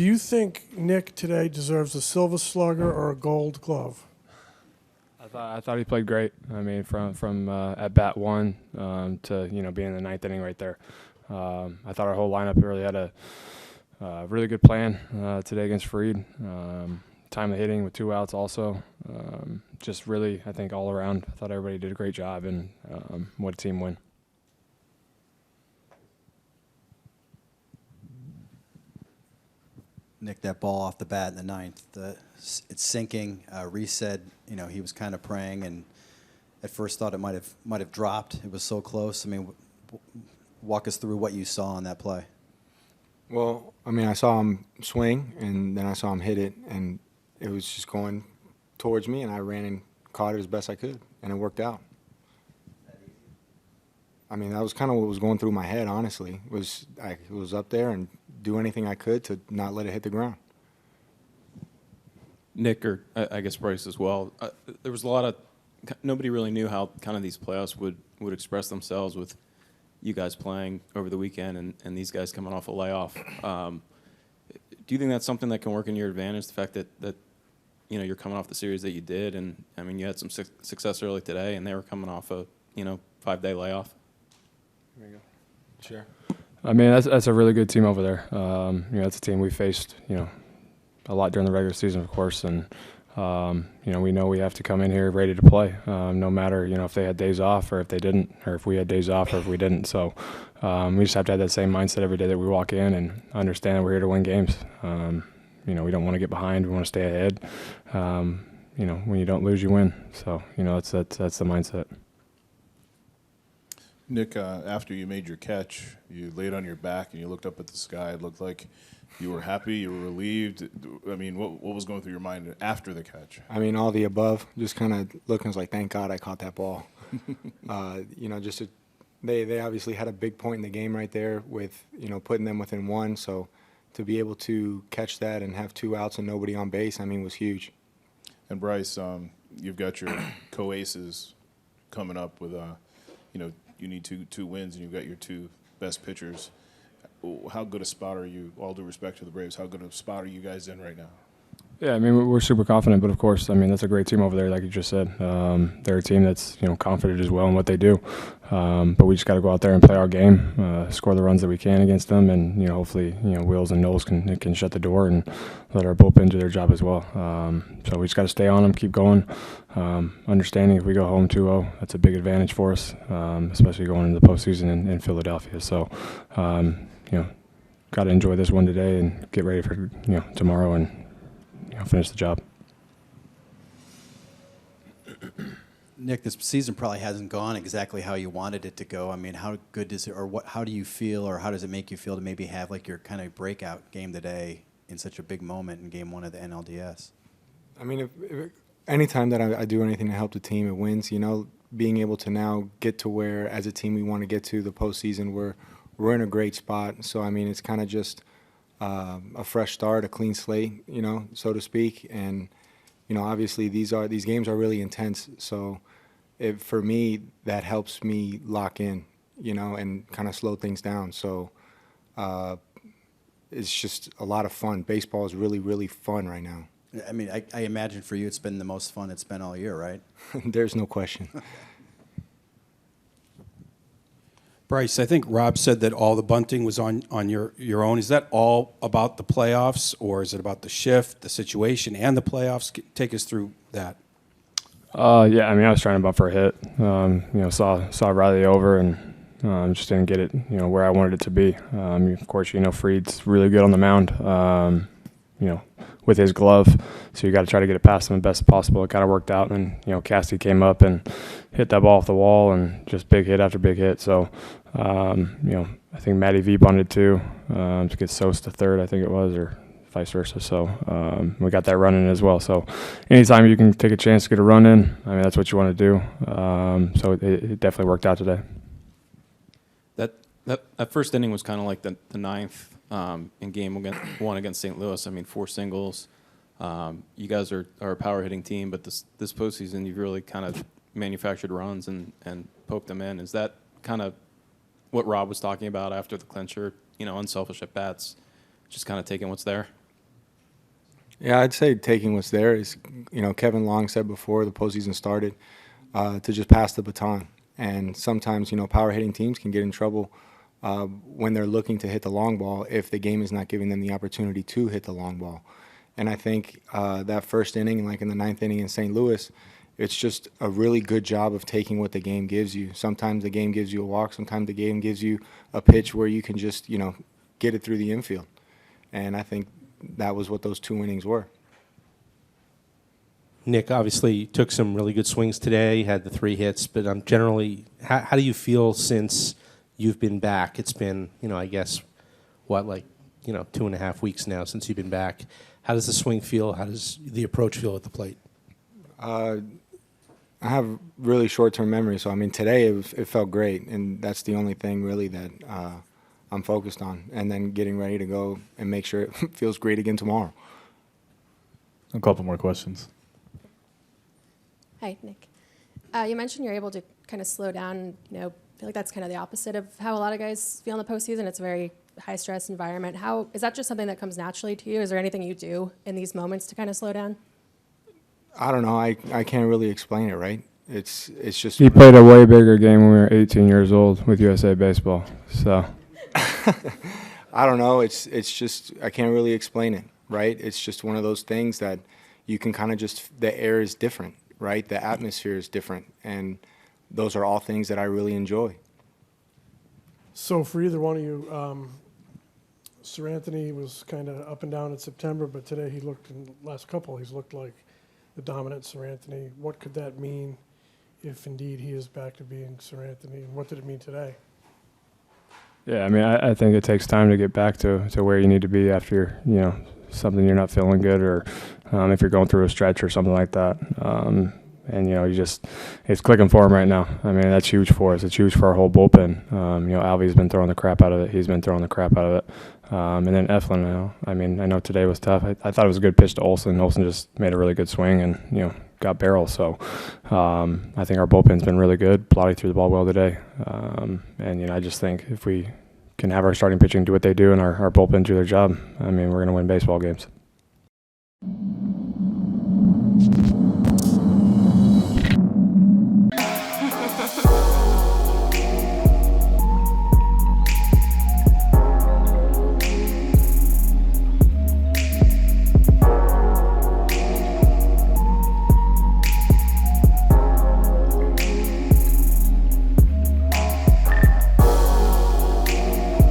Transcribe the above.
Do you think Nick today deserves a Silver Slugger or a Gold Glove? I thought he played great. I mean, from at bat one to being in the ninth inning right there. I thought our whole lineup really had a really good plan today against Freed. Time of hitting with 2 outs also. Just really, I think all around, I thought everybody did a great job, and what a team win. Nick, that ball off the bat in the ninth, it's sinking. Reese said, he was kind of praying, and at first thought it might have dropped. It was so close. I mean, walk us through what you saw on that play. Well, I mean, I saw him swing, and then I saw him hit it, and it was just going towards me, and I ran and caught it as best I could, and it worked out. I mean, that was kind of what was going through my head, honestly. It was up there and do anything I could to not let it hit the ground. Nick, or I guess Bryce as well, there was a lot of – nobody really knew how kind of these playoffs would express themselves with you guys playing over the weekend and these guys coming off a layoff. Do you think that's something that can work in your advantage, the fact that you're coming off the series that you did, and, I mean, you had some success early today, and they were coming off a 5-day layoff? There you go. Sure. I mean, that's a really good team over there. That's a team we faced, a lot during the regular season, of course, and we know we have to come in here ready to play, no matter if they had days off or if they didn't, or if we had days off or if we didn't. So we just have to have that same mindset every day that we walk in and understand that we're here to win games. We don't want to get behind. We want to stay ahead. When you don't lose, you win. So that's the mindset. Nick, after you made your catch, you laid on your back and you looked up at the sky. It looked like you were happy, you were relieved. I mean, what was going through your mind after the catch? I mean, all the above. Just kind of looking, I was like, thank God I caught that ball. They obviously had a big point in the game right there with, putting them within one. So to be able to catch that and have 2 outs and nobody on base, I mean, was huge. And Bryce, you've got your co-aces coming up with, you need two wins, and you've got your 2 best pitchers. How good a spot are you, all due respect to the Braves, how good a spot are you guys in right now? Yeah, I mean, we're super confident, but of course, I mean, that's a great team over there, like you just said. They're a team that's, confident as well in what they do. But we just got to go out there and play our game, score the runs that we can against them, and, hopefully, Wills and Knowles can shut the door and let our bullpen do their job as well. So we just got to stay on them, keep going, understanding if we go home 2-0, that's a big advantage for us, especially going into the postseason in Philadelphia. So, got to enjoy this one today and get ready for, tomorrow and, finish the job. Nick, this season probably hasn't gone exactly how you wanted it to go. I mean, how good is it, or how do you feel, or how does it make you feel to maybe have like your kind of breakout game today in such a big moment in Game 1 of the NLDS? I mean, if anytime that I do anything to help the team, it wins. Being able to now get to where, as a team, we want to get to the postseason, we're in a great spot. So, I mean, it's kind of just a fresh start, a clean slate, so to speak. And, obviously these games are really intense. So for me, that helps me lock in, and kind of slow things down. So it's just a lot of fun. Baseball is really, really fun right now. I mean, I imagine for you it's been the most fun it's been all year, right? There's no question. Bryce, I think Rob said that all the bunting was on your own. Is that all about the playoffs, or is it about the shift, the situation, and the playoffs? Take us through that. Yeah, I mean, I was trying to bunt for a hit. Saw Riley over and just didn't get it, where I wanted it to be. Of course, Freed's really good on the mound, with his glove. So you got to try to get it past him the best possible. It kind of worked out, and Casty came up and hit that ball off the wall, and just big hit after big hit. So, I think Matty V bunted too to get Sos to third, I think it was, or vice versa. So we got that run in as well. So anytime you can take a chance to get a run in, I mean, that's what you want to do. So it definitely worked out today. That first inning was kind of like the ninth in Game 1 against St. Louis. I mean, 4 singles. You guys are a power hitting team, but this postseason you've really kind of manufactured runs and poked them in. Is that kind of what Rob was talking about after the clincher? Unselfish at bats, just kind of taking what's there. Yeah, I'd say taking what's there is, Kevin Long said before the postseason started, to just pass the baton. And sometimes, power hitting teams can get in trouble when they're looking to hit the long ball if the game is not giving them the opportunity to hit the long ball. And I think that first inning, like in the ninth inning in St. Louis, it's just a really good job of taking what the game gives you. Sometimes the game gives you a walk. Sometimes the game gives you a pitch where you can just, get it through the infield. And I think that was what those 2 innings were. Nick obviously took some really good swings today, had the 3 hits, but generally, how do you feel since you've been back? It's been, I guess, 2.5 weeks now since you've been back. How does the swing feel? How does the approach feel at the plate? I have really short-term memory, so today it felt great, and that's the only thing really that I'm focused on, and then getting ready to go and make sure it feels great again tomorrow. A couple more questions. Hi, Nick. You mentioned you're able to kind of slow down. I feel like that's kind of the opposite of how a lot of guys feel in the postseason. It's a very high-stress environment. How is that just something that comes naturally to you? Is there anything you do in these moments to kind of slow down? I don't know. I can't really explain it, right? It's just. He played a way bigger game when we were 18 years old with USA Baseball. So I don't know. It's just I can't really explain it, right? It's just one of those things that you can kind of just the air is different, right? The atmosphere is different, and those are all things that I really enjoy. So for either one of you, Sir Anthony was kind of up and down in September, but today he looked, in the last couple, he's looked like the dominant Sir Anthony. What could that mean if indeed he is back to being Sir Anthony, and what did it mean today? yeah, I think it takes time to get back to where you need to be after something you're not feeling good, or if you're going through a stretch or something like that. And it's clicking for him right now. That's huge for us. It's huge for our whole bullpen. Alvy's been throwing the crap out of it. He's been throwing the crap out of it. And then Eflin, I know today was tough. I thought it was a good pitch to Olsen. Olsen just made a really good swing and got barrel. So I think our bullpen's been really good. Plotty threw the ball well today. And I just think if we can have our starting pitching do what they do and our bullpen do their job, we're going to win baseball games.